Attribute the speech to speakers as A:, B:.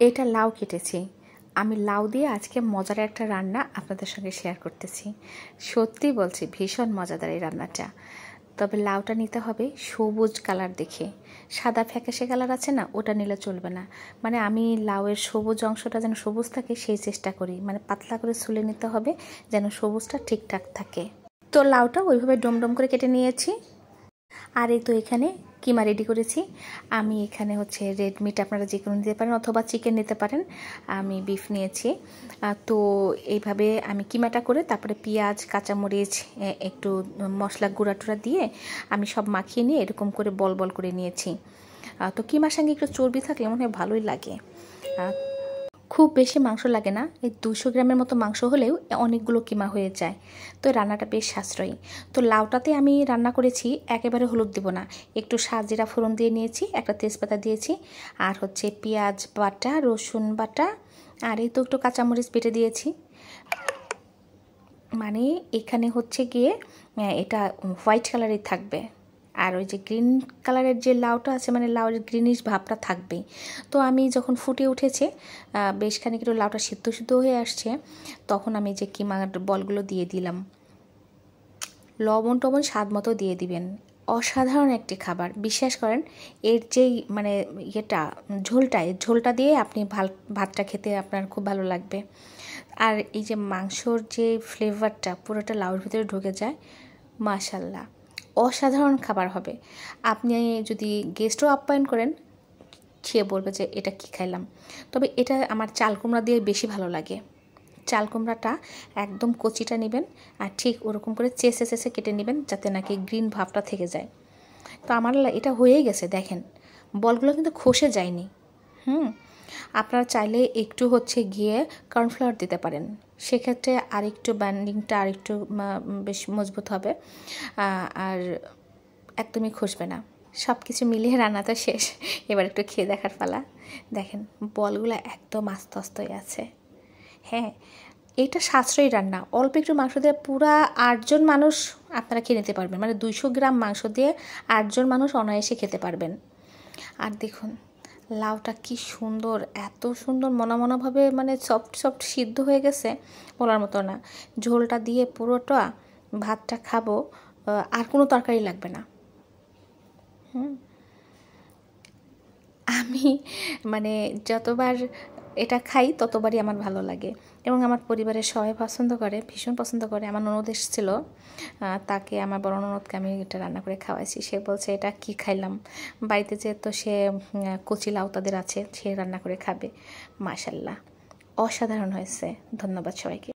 A: এটা লাউ কেটেছি। আমি লাউ দিয়ে আজকে মজার একটা রান্না আপনাদের সঙ্গে শেয়ার করতেছি। সত্যি বলছি, ভীষণ মজাদার এই রান্নাটা। তবে লাউটা নিতে হবে সবুজ কালার দেখে। সাদা ফ্যাকাশে কালার আছে না, ওটা নিলে চলবে না। মানে আমি লাউয়ের সবুজ অংশটা যেন সবুজ থাকে সেই চেষ্টা করি। মানে পাতলা করে ছুলে নিতে হবে যেন সবুজটা ঠিকঠাক থাকে। তো লাউটা ওইভাবে ডমডম করে কেটে নিয়েছি। আর এই তো এখানে কিমা রেডি করেছি। আমি এখানে হচ্ছে রেড মিট আপনারা যে কোনো নিতে পারেন অথবা চিকেন নিতে পারেন। আমি বিফ নিয়েছি। তো এইভাবে আমি কিমাটা করে তারপরে পেঁয়াজ, কাঁচামরিচ, একটু মশলা গুঁড়া টুড়া দিয়ে আমি সব মাখিয়ে নিয়ে এরকম করে বল বল করে নিয়েছি। তো কিমার সঙ্গে একটু চর্বি থাকলে মনে হয় ভালোই লাগে। খুব বেশি মাংস লাগে না, এই 200 গ্রামের মতো মাংস হলেও অনেকগুলো কিমা হয়ে যায়। তো রান্নাটা বেশ সাশ্রয়ী। তো লাউটাতে আমি রান্না করেছি, একেবারে হলুদ দেব না, একটু সাজিরা ফোড়ন দিয়ে নিয়েছি, একটা তেজপাতা দিয়েছি, আর হচ্ছে পেঁয়াজ বাটা, রসুন বাটা, আর এই তো একটু কাঁচামরিচ বেটে দিয়েছি। মানে এখানে হচ্ছে গিয়ে এটা হোয়াইট কালারের থাকবে। আর ওই যে গ্রিন কালারের যে লাউটা আছে, মানে লাউয়ের গ্রিনিশ ভাবটা থাকবেই। তো আমি যখন ফুটে উঠেছে, বেশ খানিক একটু লাউটা সিদ্ধ সিদ্ধ হয়ে আসছে, তখন আমি যে কিমার বলগুলো দিয়ে দিলাম। লবণ টবণ স্বাদ মতো দিয়ে দিবেন। অসাধারণ একটি খাবার, বিশ্বাস করেন। এর যেই মানে ঝোলটা দিয়ে আপনি ভাতটা খেতে আপনার খুব ভালো লাগবে। আর এই যে মাংসর যে ফ্লেভারটা পুরোটা লাউর ভিতরে ঢুকে যায়, মাশাল্লাহ অসাধারণ খাবার হবে। আপনি যদি গেস্টও আপ্যায়ন করেন, খেয়ে বলবে যে এটা কি খাইলাম। তবে এটা আমার চাল কুমড়া দিয়ে বেশি ভালো লাগে। চাল কুমড়াটা একদম কচিটা নেবেন, আর ঠিক ওরকম করে চেঁচে চেঁচে কেটে নেবেন যাতে নাকি গ্রিন ভাবটা থেকে যায়। তো আমার এটা হয়েই গেছে, দেখেন বলগুলো কিন্তু খসে যায়নি। আপনারা চাইলে একটু হচ্ছে গিয়ে কর্নফ্লাওয়ার দিতে পারেন, সেক্ষেত্রে আরেকটু বাইন্ডিংটা আরেকটু বেশ মজবুত হবে, আর একদমই খসবে না। সব কিছু মিলিয়ে রান্না তো শেষ, এবার একটু খেয়ে দেখার পালা। দেখেন বলগুলো একদম আস্তে আস্তে আছে। হ্যাঁ, এইটা সাশ্রয়ী রান্না। অল্প একটু মাংস দিয়ে পুরা 8 জন মানুষ আপনারা খেয়ে নিতে পারবেন। মানে 200 গ্রাম মাংস দিয়ে 8 জন মানুষ অনায়াসে খেতে পারবেন। আর দেখুন লাউটা কি সুন্দর, এত সুন্দর মনামনাভাবে মানে সফট সফট সিদ্ধ হয়ে গেছে, বলার মতো না। ঝোলটা দিয়ে পুরোটা ভাতটা খাবো, আর কোনো তরকারি লাগবে না। আমি মানে যতবার এটা খাই ততবারই আমার ভালো লাগে, এবং আমার পরিবারের সবাই পছন্দ করে, ভীষণ পছন্দ করে। আমার ননদ এসেছিল, তাকে, আমার বড় ননদকে আমি এটা রান্না করে খাওয়াইছি। সে বলছে এটা কি খাইলাম, বাড়িতে যেহেতু সে কচি লাউ তাদের আছে, সে রান্না করে খাবে। মাশাল্লাহ অসাধারণ হয়েছে। ধন্যবাদ সবাইকে।